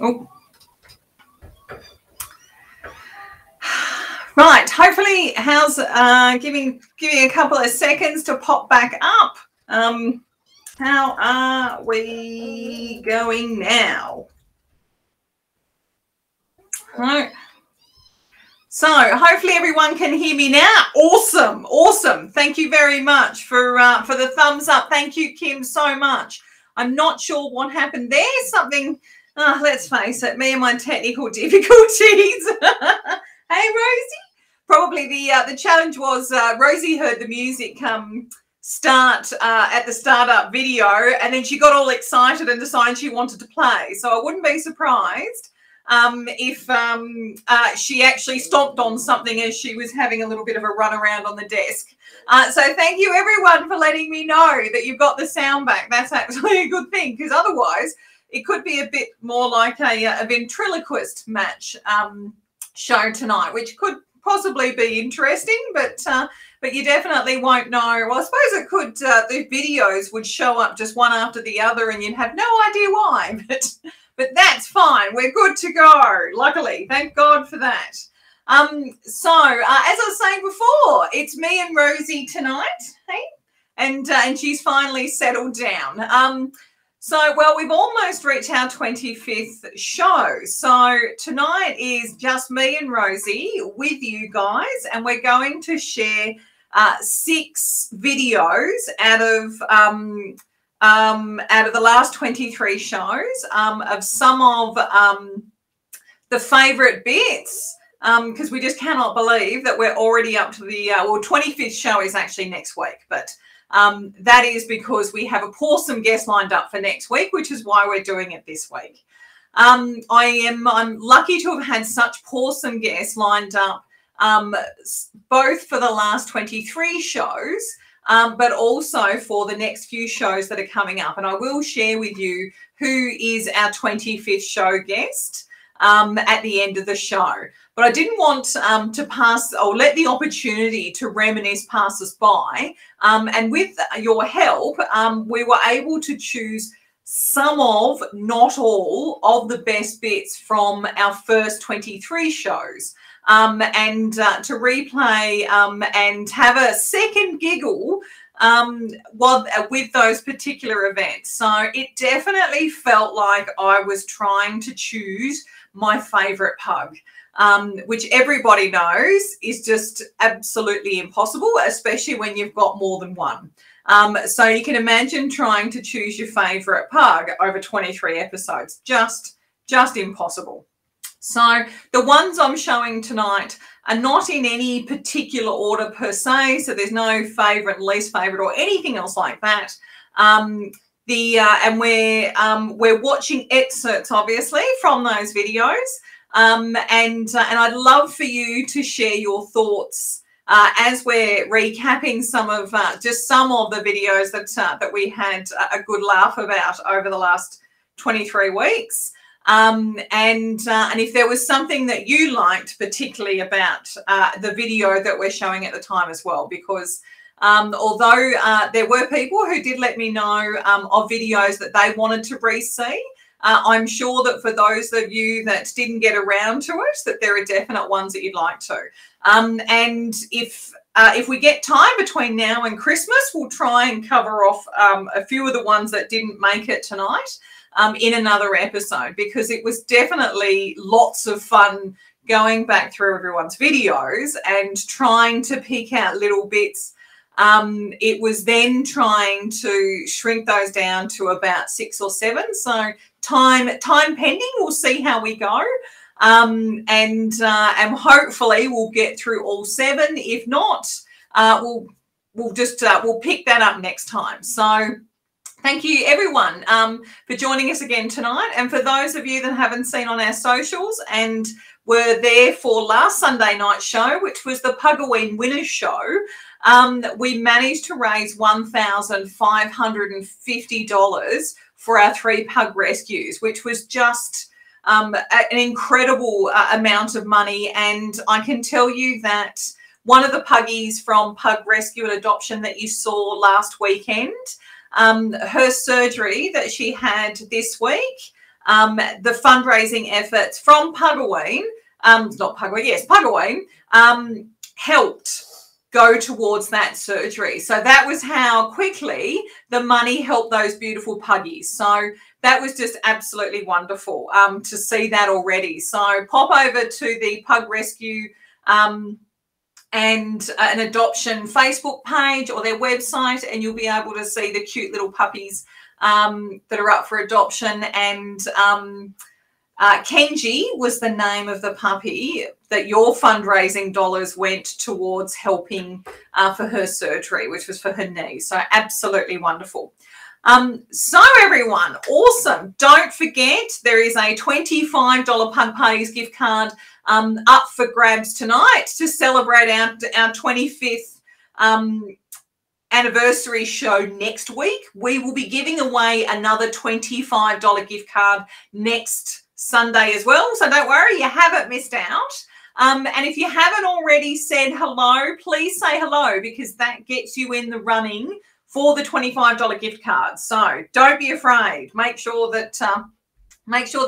Oh. Right, hopefully how's giving a couple of seconds to pop back up. How are we going now? Right. So hopefully everyone can hear me now. Awesome, awesome. Thank you very much for the thumbs up. Thank you, Kim, so much. I'm not sure what happened there. Something, let's face it, me and my technical difficulties. Hey, Rosie. Probably the challenge was Rosie heard the music start at the startup video, and then she got all excited and decided she wanted to play. So I wouldn't be surprised if she actually stomped on something as she was having a little bit of a run around on the desk. So thank you, everyone, for letting me know that you've got the sound back. That's actually a good thing, because otherwise it could be a bit more like a ventriloquist match show tonight, which could possibly be interesting, but you definitely won't know. Well, I suppose it could, the videos would show up just one after the other and you'd have no idea why, but that's fine. We're good to go, luckily. Thank God for that. So, as I was saying before, it's me and Rosie tonight, hey? And she's finally settled down. So, well, we've almost reached our 25th show. So tonight is just me and Rosie with you guys, and we're going to share 6 videos out of the last 23 shows of some of the favourite bits, because we just cannot believe that we're already up to the 25th show is actually next week, but that is because we have a pawsome guest lined up for next week, which is why we're doing it this week. I'm lucky to have had such pawsome guests lined up, both for the last 23 shows, but also for the next few shows that are coming up. And I will share with you who is our 25th show guest at the end of the show. But I didn't want to pass or let the opportunity to reminisce pass us by. And with your help, we were able to choose some of, not all, of the best bits from our first 23 shows. And to replay and have a second giggle with those particular events. So it definitely felt like I was trying to choose my favourite pug, which everybody knows is just absolutely impossible, especially when you've got more than one. So you can imagine trying to choose your favourite pug over 23 episodes. Just impossible. So the ones I'm showing tonight are not in any particular order per se, so there's no favourite and least favourite or anything else like that. And we're watching excerpts, obviously, from those videos, and I'd love for you to share your thoughts as we're recapping some of just some of the videos that we had a good laugh about over the last 23 weeks. And if there was something that you liked particularly about the video that we're showing at the time as well, because although there were people who did let me know of videos that they wanted to re-see, I'm sure that for those of you that didn't get around to it, that there are definite ones that you'd like to. And if we get time between now and Christmas, we'll try and cover off a few of the ones that didn't make it tonight in another episode, because it was definitely lots of fun going back through everyone's videos and trying to pick out little bits. It was then trying to shrink those down to about 6 or 7. So time pending, we'll see how we go. And hopefully we'll get through all 7. If not, we'll pick that up next time. So thank you, everyone, for joining us again tonight. And for those of you that haven't seen on our socials and were there for last Sunday night show, which was the PUG-ISO-WEEN winners show, we managed to raise $1,550 for our 3 pug rescues, which was just an incredible amount of money. And I can tell you that one of the puggies from Pug Rescue and Adoption that you saw last weekend, her surgery that she had this week, the fundraising efforts from PUG-ISO-WEEN, not PUG-ISO-WEEN, yes, PUG-ISO-WEEN, helped go towards that surgery. So that was how quickly the money helped those beautiful puggies. So that was just absolutely wonderful to see that already. So pop over to the Pug Rescue and an adoption Facebook page or their website, and you'll be able to see the cute little puppies that are up for adoption. And Kenji was the name of the puppy that your fundraising dollars went towards helping for her surgery, which was for her knee. So absolutely wonderful. So everyone, awesome. Don't forget, there is a $25 Pug Parties gift card up for grabs tonight to celebrate our 25th anniversary show next week. We will be giving away another $25 gift card next Sunday as well. So don't worry, you haven't missed out. And if you haven't already said hello, please say hello, because that gets you in the running for the $25 gift card. So don't be afraid. Make sure that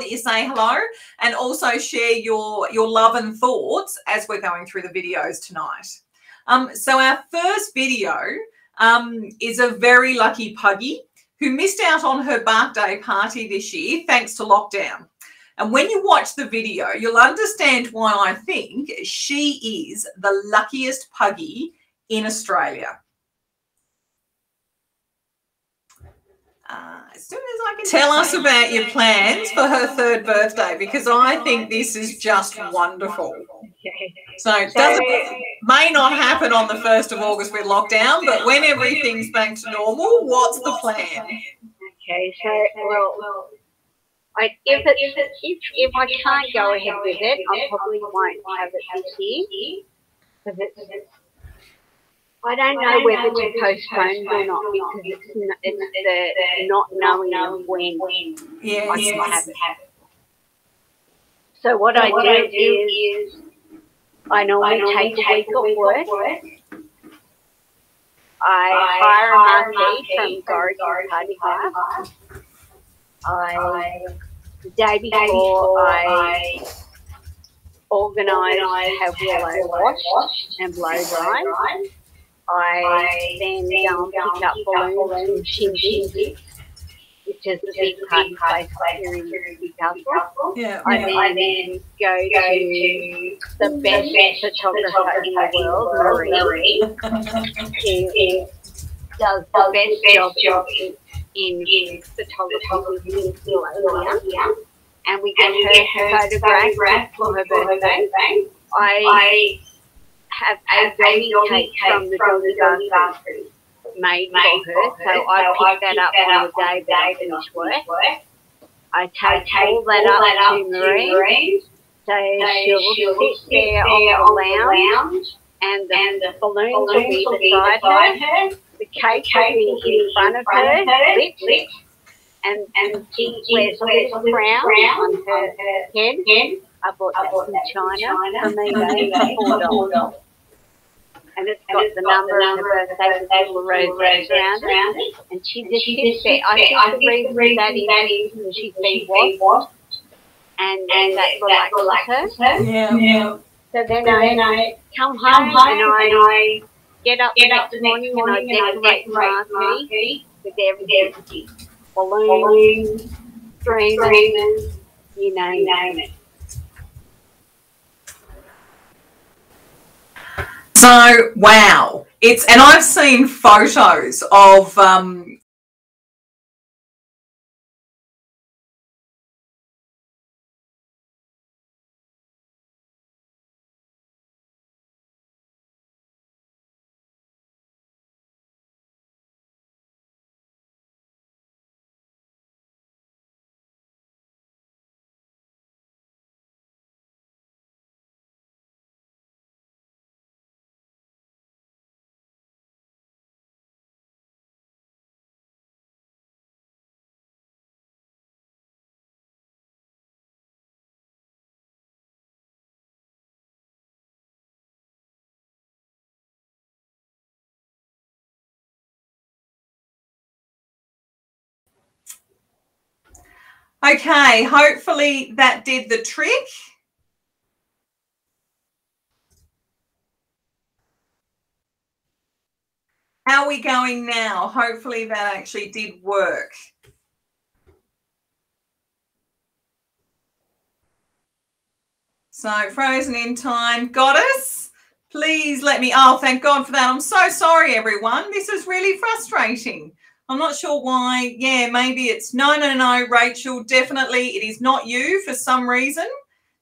you say hello, and also share your love and thoughts as we're going through the videos tonight. So our first video is a very lucky puggy who missed out on her birthday party this year thanks to lockdown. And when you watch the video, you'll understand why I think she is the luckiest puggy in Australia. As soon as I can tell us about your plans for her 3rd birthday, because I think this is just wonderful. So it may not happen on the 1st of August with lockdown, but when everything's back to normal, what's the plan? Okay, so well, if I can't go ahead with it, I probably won't have it this year, because I don't know whether to postpone or not because it's the not knowing of when I can have it. So what I do is I normally take a week off work. I hire a marquee from Gorrigan Party House. The day before I organise, have willow washed and blow dried. I then go and pick up balloons from Shindig, which is the big party place here in Newcastle. Yeah. I then go to the best photographer in the world, Marie, who does the best job in photography with Willow, and we get her photograph for her birthday. I have a doggy cake from the doggy basket made for her, so I pick that up on the day that I finish work. I take all that up to Marie, so she'll sit there on the lounge, and the balloons will be beside her, the cake will be in front of her, lit, and she wears a little crown on her head. I bought that from China for me, $4. And it's got the number and the birthday with little roses around it. And she just sits there. I think the reason that is because she's been washed and that relaxes her. Yeah. So then I come home and I get up the next morning and I decorate the marquee with everything. Balloons, streamers, you name it. So, wow. And I've seen photos of okay, hopefully that did the trick. How are we going now? Hopefully that actually did work. So frozen in time, Goddess. Please let me, oh, thank God for that. I'm so sorry, everyone. This is really frustrating. I'm not sure why. Yeah, maybe it's no, Rachel, definitely it is not you for some reason.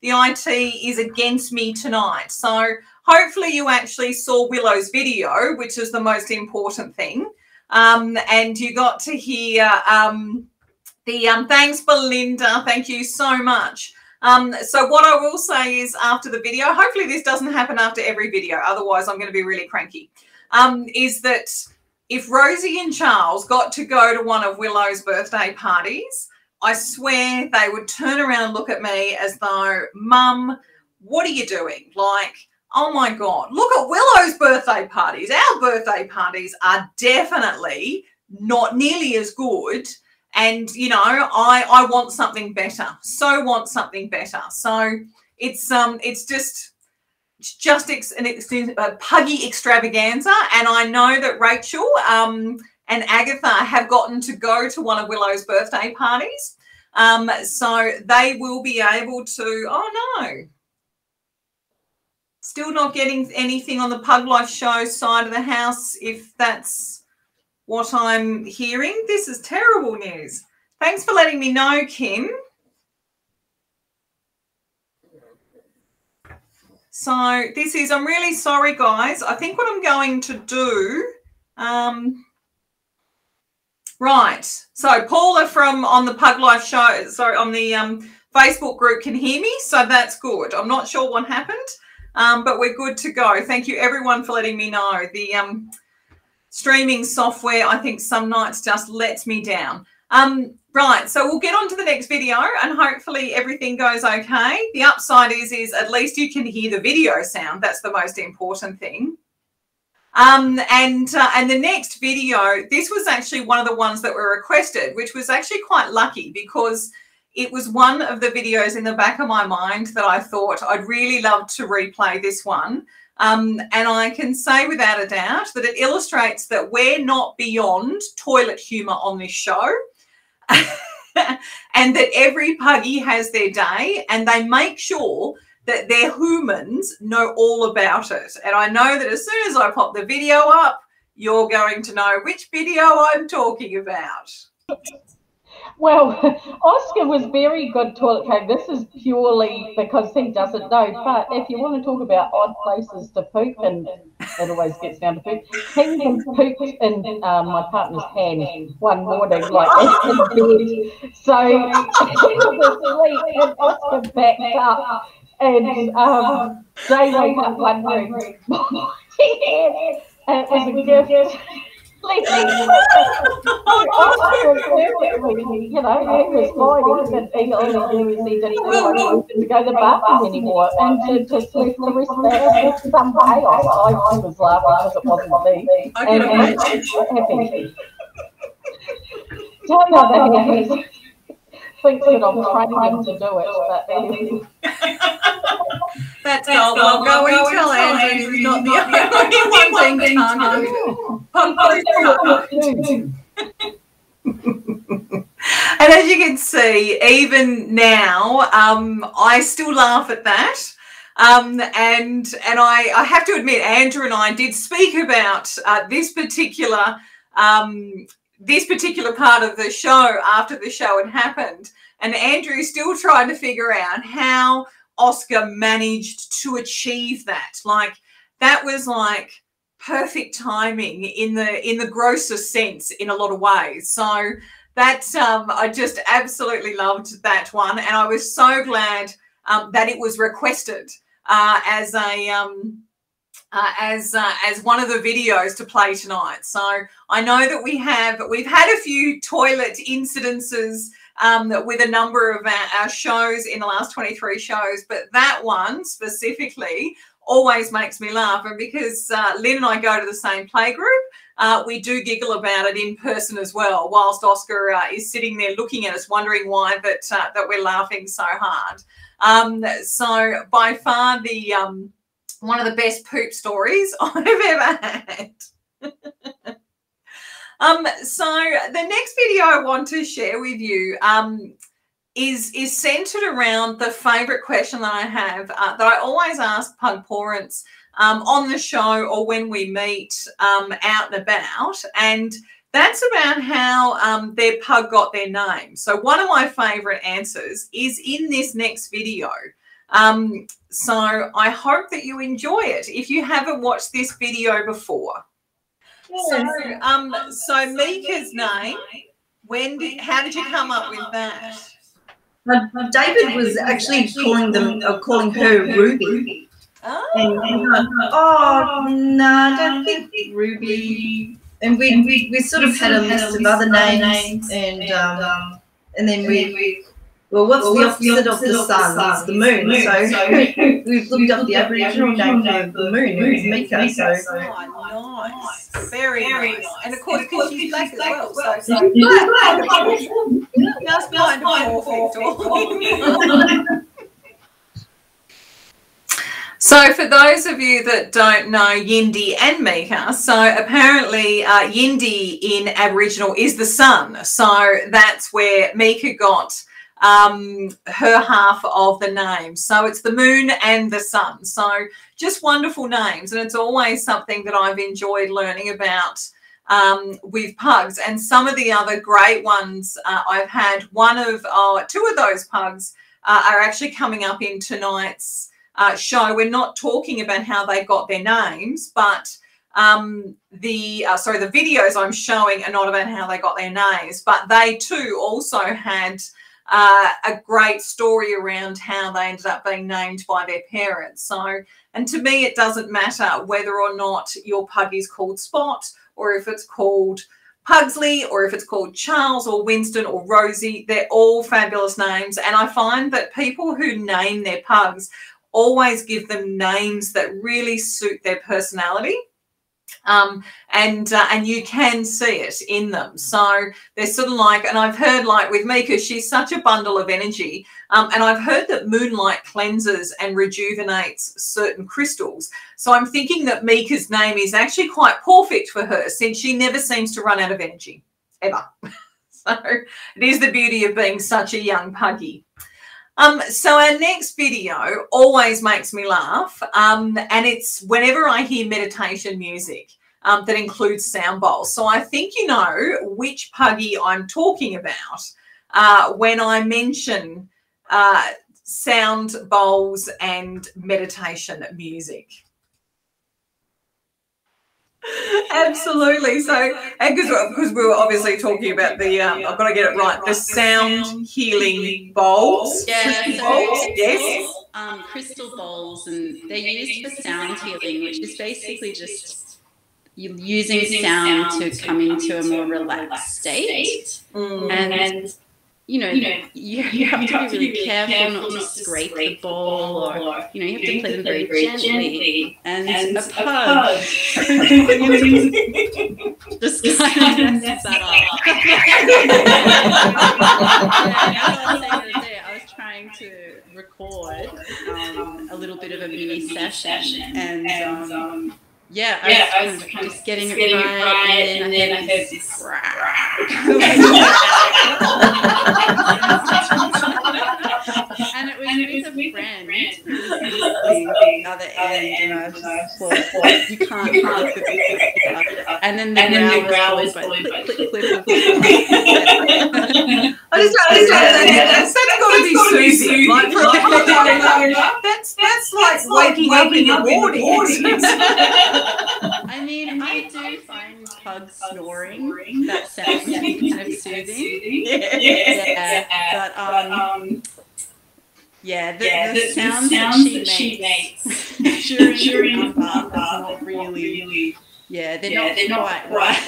The IT is against me tonight. So hopefully you actually saw Willow's video, which is the most important thing. And you got to hear thanks, Belinda. Thank you so much. So what I will say is after the video, hopefully this doesn't happen after every video, otherwise I'm going to be really cranky, is that if Rosie and Charles got to go to one of Willow's birthday parties, I swear they would turn around and look at me as though, Mum, what are you doing? Like, oh my God, look at Willow's birthday parties. Our birthday parties are definitely not nearly as good. And, you know, I want something better. So want something better. So it's just a Puggy extravaganza. And I know that Rachel and Agatha have gotten to go to one of Willow's birthday parties. So they will be able to, oh no, still not getting anything on the Pug Life Show side of the house, if that's what I'm hearing. This is terrible news. Thanks for letting me know, Kim. So this is, I'm really sorry, guys. I think what I'm going to do, right. So Paula from on the Pug Life Show, sorry, on the Facebook group can hear me. So that's good. I'm not sure what happened. but we're good to go. Thank you, everyone, for letting me know. The streaming software, I think some nights just lets me down. Right, so we'll get on to the next video and hopefully everything goes okay. The upside is at least you can hear the video sound. That's the most important thing. And the next video, this was actually one of the ones that were requested, which was actually quite lucky because it was one of the videos in the back of my mind that I thought I'd really love to replay this one. And I can say without a doubt that it illustrates that we're not beyond toilet humour on this show. And that every puggy has their day and they make sure that their humans know all about it. And I know that as soon as I pop the video up, you're going to know which video I'm talking about. Well, Oscar was very good toilet trained. This is purely because he doesn't know. But if you want to talk about odd places to poop, and it always gets down to poop, he even pooped in my partner's hand one morning, like in bed. So he was asleep and Oscar backed up. And they woke up wondering what he had. And it was a gift. Oscar perfectly, you know, he was fine. He only knew he didn't want to go to the bathroom anymore. And to just left the rest of that with some chaos. I was laughing because it wasn't me. And happy. Don't know that he thinks that I'm training him to do it, but anyway. That's all. I'll go and tell Andrew he's not the only one being tongue. And as you can see, even now, I still laugh at that. And I have to admit, Andrew and I did speak about this particular part of the show after the show had happened. And Andrew's still trying to figure out how Oscar managed to achieve that. Like, that was like perfect timing in the grossest sense in a lot of ways. So that I just absolutely loved that one, and I was so glad that it was requested as one of the videos to play tonight. So I know that we've had a few toilet incidences with a number of our shows in the last 23 shows, but that one specifically always makes me laugh. And because Lynn and I go to the same playgroup, we do giggle about it in person as well, whilst Oscar is sitting there looking at us wondering why that we're laughing so hard. So by far the one of the best poop stories I've ever had. So the next video I want to share with you is centered around the favorite question that I have that I always ask pug parents on the show or when we meet out and about, and that's about how their pug got their name. So one of my favorite answers is in this next video. So I hope that you enjoy it if you haven't watched this video before. So Mika's name, how did you come up with that? David was actually calling her Ruby. Oh, No, I don't think Ruby. And we sort of had a list of other names, and then well, what's the opposite of the sun? It's the moon. So we've looked up the Aboriginal name for the moon. It's Mika. So nice, very nice. And of course, because she's black as well. So just kind of perfect. So for those of you that don't know Yindi and Mika, so apparently Yindi in Aboriginal is the sun. So that's where Mika got her half of the name. So it's the moon and the sun. So just wonderful names, and it's always something that I've enjoyed learning about with pugs. And some of the other great ones I've had, two of those pugs are actually coming up in tonight's show. We're not talking about how they got their names, but the videos I'm showing are not about how they got their names, but they too also had a great story around how they ended up being named by their parents. So, and to me, it doesn't matter whether or not your pug is called Spot, or if it's called Pugsley, or if it's called Charles or Winston or Rosie. They're all fabulous names. And I find that people who name their pugs always give them names that really suit their personality. And you can see it in them. So they're sort of like, and I've heard, like with Mika, she's such a bundle of energy. And I've heard that moonlight cleanses and rejuvenates certain crystals. So I'm thinking that Mika's name is actually quite perfect for her, since she never seems to run out of energy, ever. So it is the beauty of being such a young puggy. So our next video always makes me laugh, and it's whenever I hear meditation music that includes sound bowls. So I think you know which puggy I'm talking about when I mention sound bowls and meditation music. Absolutely. So, and because we were obviously talking about the, I've got to get it right, the sound healing bowls. Yeah, crystal so bowls. Yes. Crystal bowls, and they're used for sound healing, which is basically just you using sound to come into a more relaxed state. And you know, you have to be really careful not to scrape the ball, or, you know, you have to play them very gently. And a pug just kind of messes that up. I was trying to record a little bit of a mini session, and yeah, I was kind of just getting it right, and then I heard this crack. And it was with a friend the other end, and I just thought, you can't click the computer. And then the growl was followed by click. I just that's got to be soothing. Like for that's like waking up in the morning. I mean, I do find pugs snoring that sounds kind of soothing. Yeah. But yeah, the sounds that she makes during the bath is not really. Yeah, they're not quite right.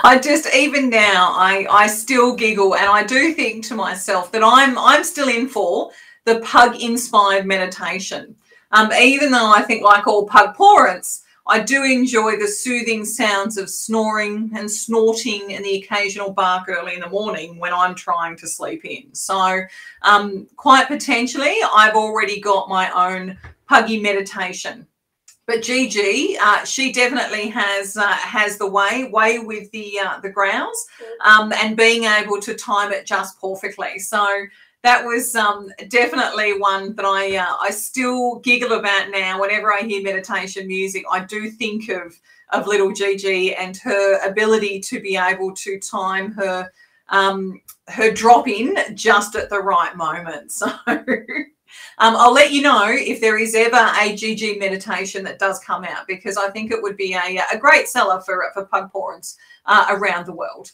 I just, even now, I still giggle, and I do think to myself that I'm still in for the pug-inspired meditation. Even though I think, like all pug parents, I do enjoy the soothing sounds of snoring and snorting and the occasional bark early in the morning when I'm trying to sleep in. So quite potentially, I've already got my own puggy meditation. But Gigi, she definitely has the way with the growls and being able to time it just perfectly. So that was definitely one that I still giggle about now. Whenever I hear meditation music, I do think of little Gigi and her ability to be able to time her drop in just at the right moment. So I'll let you know if there is ever a Gigi meditation that does come out, because I think it would be a great seller for pug parents around the world.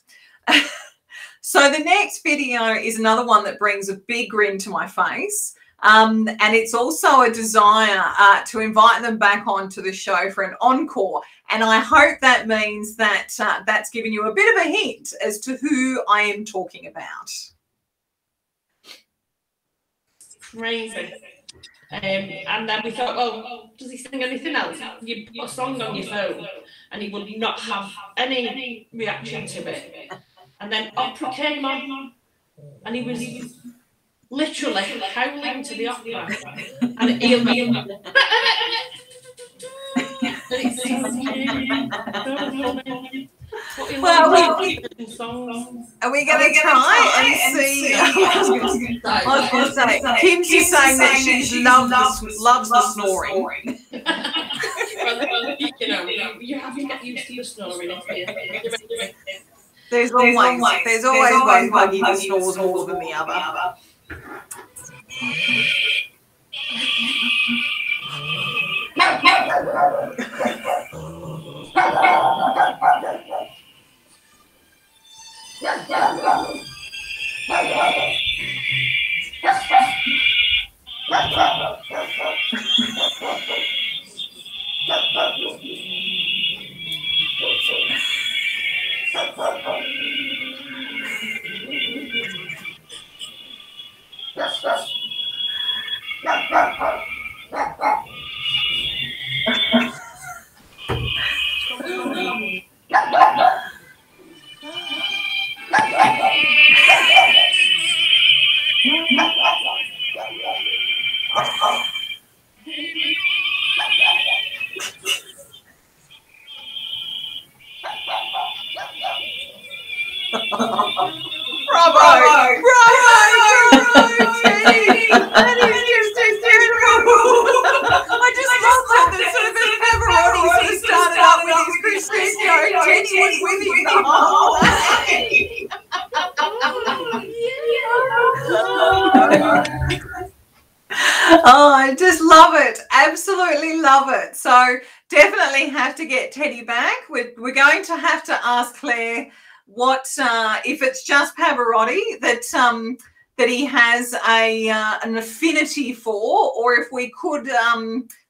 So the next video is another one that brings a big grin to my face. And it's also a desire to invite them back onto the show for an encore. And I hope that means that that's given you a bit of a hint as to who I am talking about. Crazy. And then we thought, oh, does he sing anything else? You put a song on your phone and he will not have any reaction to it. And then opera came on, and he was literally howling to the opera. And he'll be well, are we going to try and see? I was going to say, Kim's just saying that she loves the snoring. Well, you know, you have to get used to the snoring. There's always one puggy that snores more than the other. Oh, I just love it. Absolutely love it. So definitely have to get Teddy back. We're going to have to ask Claire what if it's just Pavarotti that he has an affinity for, or if we could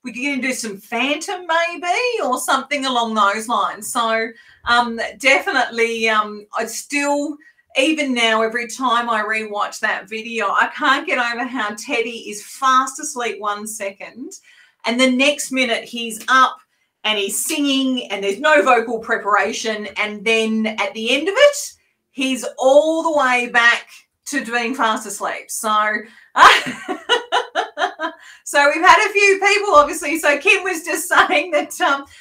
we could do some Phantom maybe, or something along those lines. So definitely I still, even now, every time I rewatch that video, I can't get over how Teddy is fast asleep 1 second and the next minute he's up and he's singing and there's no vocal preparation, and then at the end of it he's all the way back to being fast asleep. So so we've had a few people, obviously. So Kim was just saying that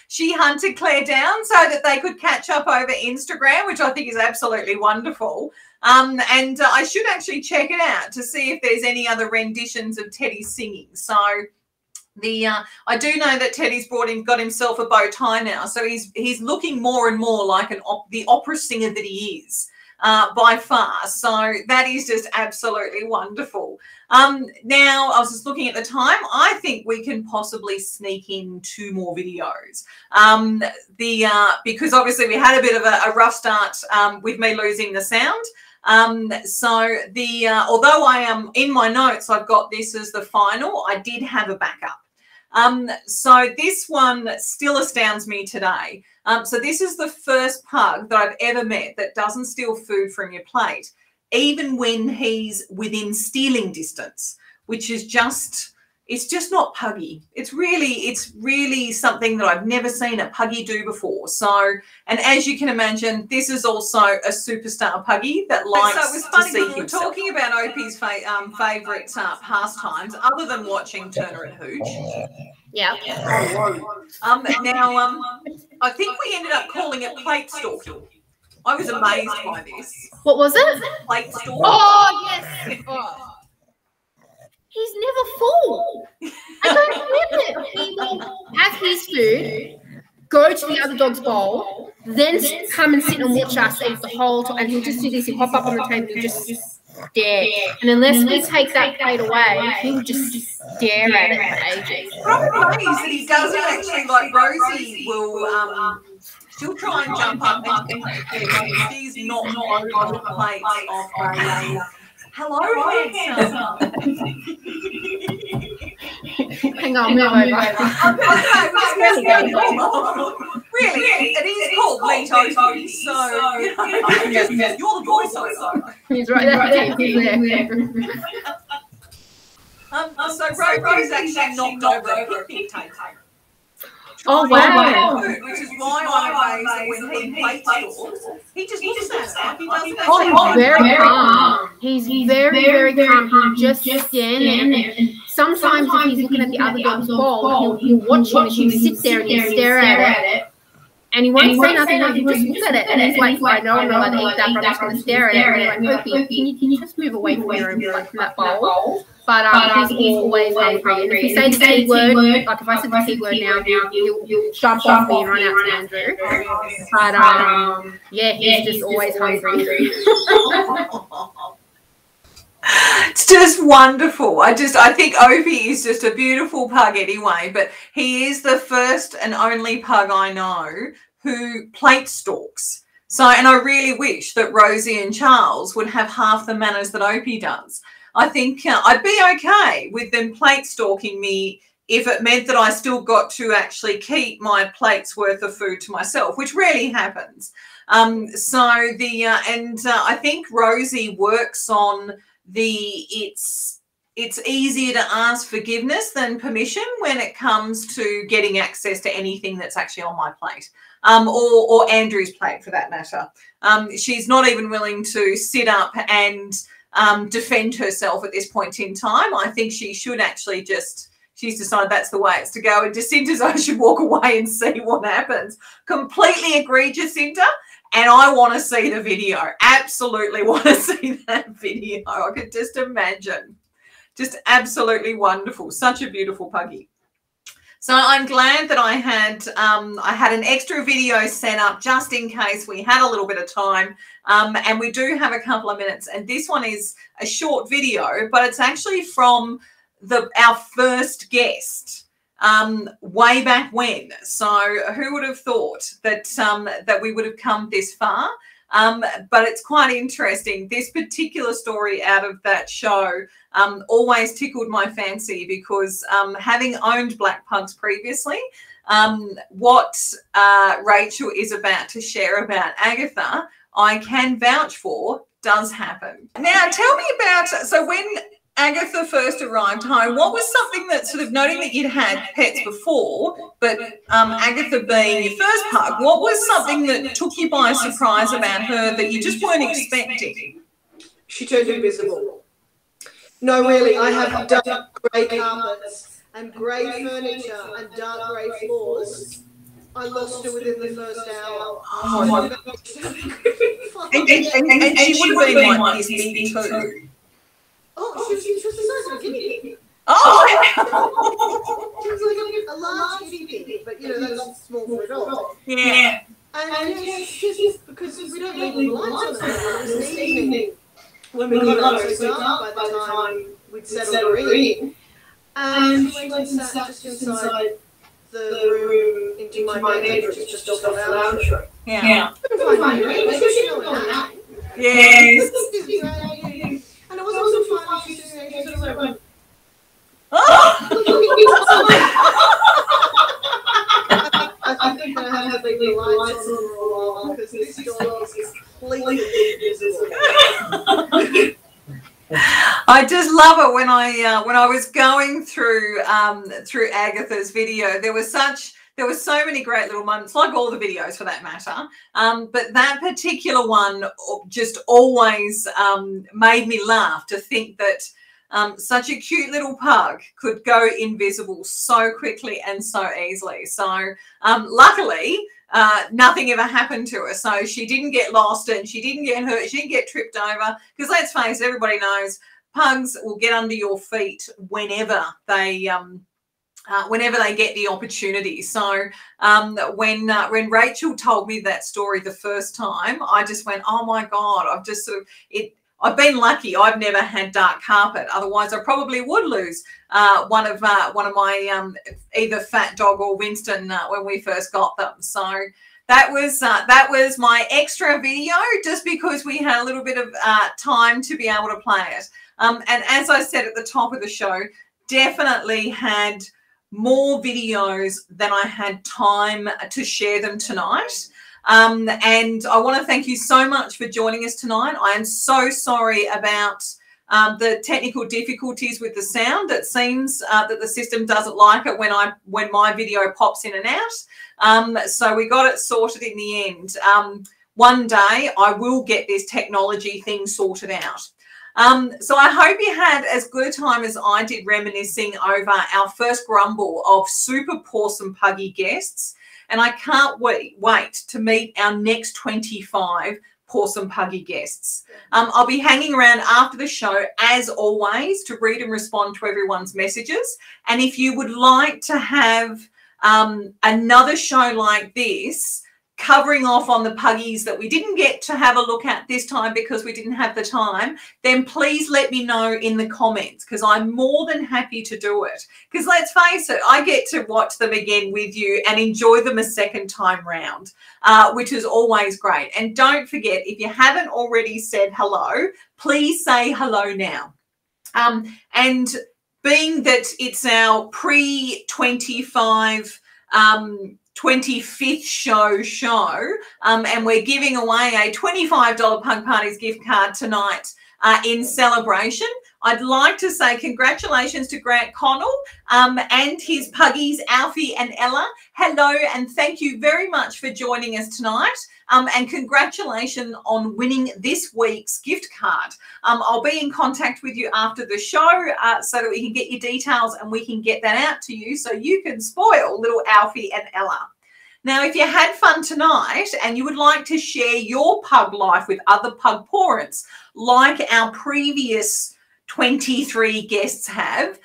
she hunted Claire down so that they could catch up over Instagram, which I think is absolutely wonderful. And I should actually check it out to see if there's any other renditions of Teddy singing. So I do know that Teddy's got himself a bow tie now, so he's looking more and more like the opera singer that he is. By far. So that is just absolutely wonderful. Now, I was just looking at the time. I think we can possibly sneak in 2 more videos. Because obviously we had a bit of a rough start with me losing the sound. Although I am in my notes, I've got this as the final, I did have a backup. So this one still astounds me today. So this is the first pug that I've ever met that doesn't steal food from your plate, even when he's within stealing distance, which is it's just not puggy. It's really something that I've never seen a puggy do before. So, and as you can imagine, this is also a superstar puggy that likes to see himself. So it was funny, we were talking about Opie's favourite pastimes, other than watching Turner and Hooch. Yeah. Now, I think we ended up calling it plate stalking. I was amazed by this. What was it? Plate stalking. Oh, yes. Oh. He's never full. I don't get it. He will have his food, go to the other dog's bowl, then come and sit and watch us eat the whole time. And he'll just do this. He'll pop up on the table and just stare. And unless we take that plate away, he'll just stare at it for ages. Problem is that he doesn't actually, like Rosie will, she'll try and jump up and she's not on the plates of a hello, handsome. Hang on, move over. Really, it is called Bleat Opie, so you're the voiceover. He's right there. So Rosie's actually knocked over a picnic table. Oh, wow. Which is why I'm amazed that when he plate stalks, he just looks at it. He doesn't he's very calm. He's very, very calm. He'll just stand there. And sometimes if he's looking at the other dog's bowl, he'll watch him and he'll sit there and he'll stare at it. And he won't say nothing, he'll just look at it. And he's like, I know I'm not allowed to eat that, but I'm just going to stare at it. And I'm like, Opie, can you just move away from that bowl? But he's always hungry. And if you say the T word, like if I said the T word now, he'll jump off me and run out to Andrew. But yeah, he's just always hungry. It's just wonderful. I think Opie is just a beautiful pug anyway, but he is the first and only pug I know who plate stalks. So, and I really wish that Rosie and Charles would have half the manners that Opie does. I think I'd be okay with them plate stalking me if it meant that I still got to actually keep my plate's worth of food to myself, which rarely happens. I think Rosie works on it's easier to ask forgiveness than permission when it comes to getting access to anything that's actually on my plate, or Andrew's plate for that matter. She's not even willing to sit up and defend herself at this point in time. I think she should actually she's decided that's the way it's to go. And Jacinta's I should walk away and see what happens. Completely agree, Jacinta. And I want to see the video. Absolutely want to see that video. I could just imagine. Just absolutely wonderful. Such a beautiful puggy. So I'm glad that I had an extra video set up just in case we had a little bit of time. And we do have a couple of minutes. And this one is a short video, but it's actually from our first guest way back when. So who would have thought that that we would have come this far? But it's quite interesting. This particular story out of that show always tickled my fancy because having owned black pugs previously, what Rachel is about to share about Agatha, I can vouch for does happen. Now, tell me about, so when Agatha first arrived home, what was something that sort of, noting that you'd had pets before, but Agatha being your first pug, what was something that took you by surprise about her that you just weren't expecting? She turned invisible. No, really, I have dark grey carpets and grey furniture and dark grey floors. I lost her within the first hour. Oh, and she would have been like this big too. Oh, she was the size of a guinea pig. Oh! She was like a large guinea pig, but you know, that's small for a dog. Yeah. And just because we don't leave the lights on it was evening. When we got home, so dark by the time we'd settled her in. And she went and sat just inside the room into my bedroom, which is just off the lounge room. Yeah. Couldn't find her name, especially not her name. Yes. And it was also fun when she was sitting there, she sort of went, I think I have to leave the lights on for a while because this dog is completely invisible. I just love it when I was going through Agatha's video. There were so many great little moments, like all the videos for that matter. But that particular one just always made me laugh to think that such a cute little pug could go invisible so quickly and so easily. So luckily, nothing ever happened to her. So she didn't get lost and she didn't get hurt. She didn't get tripped over because let's face it, everybody knows pugs will get under your feet whenever they get the opportunity. So when Rachel told me that story the first time, I just went, oh my God, I've been lucky. I've never had dark carpet. Otherwise, I probably would lose one of my either Fat Dog or Winston when we first got them. So that was my extra video, just because we had a little bit of time to be able to play it. And as I said at the top of the show, definitely had more videos than I had time to share them tonight. And I want to thank you so much for joining us tonight. I am so sorry about the technical difficulties with the sound. It seems that the system doesn't like it when my video pops in and out. So we got it sorted in the end. One day I will get this technology thing sorted out. So I hope you had as good a time as I did reminiscing over our first grumble of super pawsome puggy guests. And I can't wait to meet our next 25 pawsome puggy guests. I'll be hanging around after the show, as always, to read and respond to everyone's messages. And if you would like to have another show like this, covering off on the puggies that we didn't get to have a look at this time because we didn't have the time, then please let me know in the comments, because I'm more than happy to do it. Because let's face it, I get to watch them again with you and enjoy them a second time round, which is always great. And don't forget, if you haven't already said hello, please say hello now. And being that it's our pre-25 25th show, and we're giving away a $25 Pug Parties gift card tonight in celebration, I'd like to say congratulations to Grant Connell and his puggies, Alfie and Ella. Hello, and thank you very much for joining us tonight. And congratulations on winning this week's gift card. I'll be in contact with you after the show so that we can get your details and we can get that out to you so you can spoil little Alfie and Ella. Now, if you had fun tonight and you would like to share your pug life with other pug parents, like our previous 23 guests have,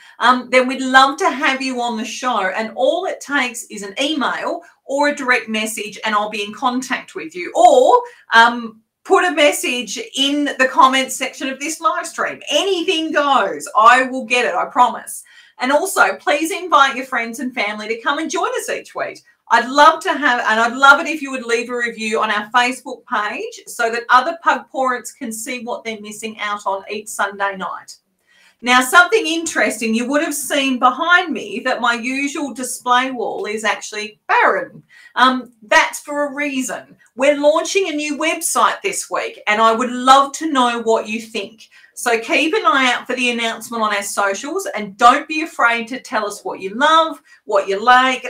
then we'd love to have you on the show. And all it takes is an email or a direct message and I'll be in contact with you. Or put a message in the comments section of this live stream. Anything goes. I will get it, I promise. And also, please invite your friends and family to come and join us each week. I'd love to have, and I'd love it if you would leave a review on our Facebook page so that other pug parents can see what they're missing out on each Sunday night. Now, something interesting, you would have seen behind me that my usual display wall is actually barren. That's for a reason. We're launching a new website this week, and I would love to know what you think. So keep an eye out for the announcement on our socials, and don't be afraid to tell us what you love, what you like,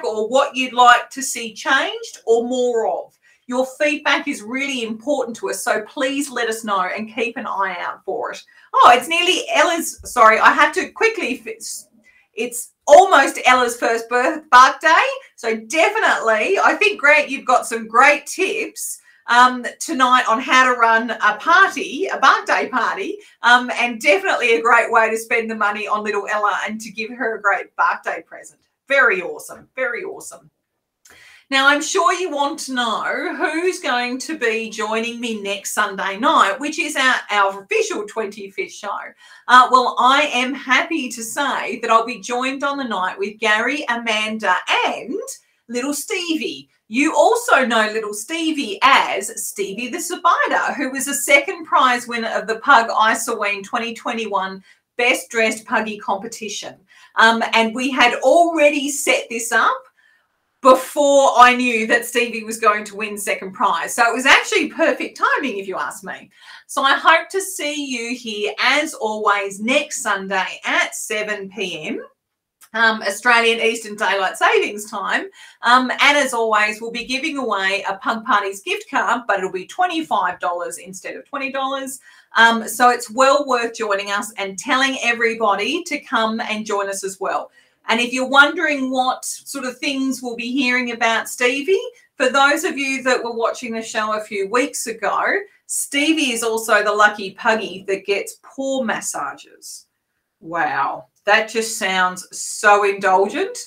or what you'd like to see changed or more of. Your feedback is really important to us, so please let us know and keep an eye out for it. Oh, it's nearly Ella's, sorry, I have to quickly, it's almost Ella's first birthday, so definitely, I think, Grant, you've got some great tips tonight on how to run a party, a birthday party, and definitely a great way to spend the money on little Ella and to give her a great birthday present. Very awesome, very awesome. Now, I'm sure you want to know who's going to be joining me next Sunday night, which is our official 25th show. Well, I am happy to say that I'll be joined on the night with Gary, Amanda, and little Stevie. You also know little Stevie as Stevie the Spider, who was a second prize winner of the PUG-ISO-WEEN 2021 Best Dressed Puggie Competition. And we had already set this up before I knew that Stevie was going to win second prize. So it was actually perfect timing, if you ask me. So I hope to see you here, as always, next Sunday at 7 p.m. Australian Eastern Daylight Savings Time. And as always, we'll be giving away a Pug Parties gift card, but it'll be $25 instead of $20. So it's well worth joining us and telling everybody to come and join us as well. And if you're wondering what sort of things we'll be hearing about Stevie, for those of you that were watching the show a few weeks ago, Stevie is also the lucky puggie that gets paw massages. Wow, that just sounds so indulgent.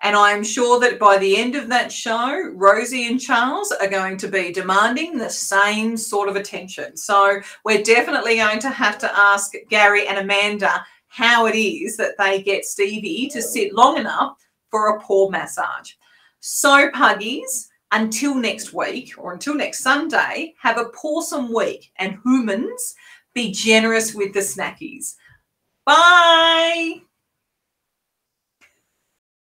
And I'm sure that by the end of that show, Rosie and Charles are going to be demanding the same sort of attention. So we're definitely going to have to ask Gary and Amanda how it is that they get Stevie to sit long enough for a paw massage. So puggies, until next week or until next Sunday, have a pawsome week, and humans, be generous with the snackies. Bye.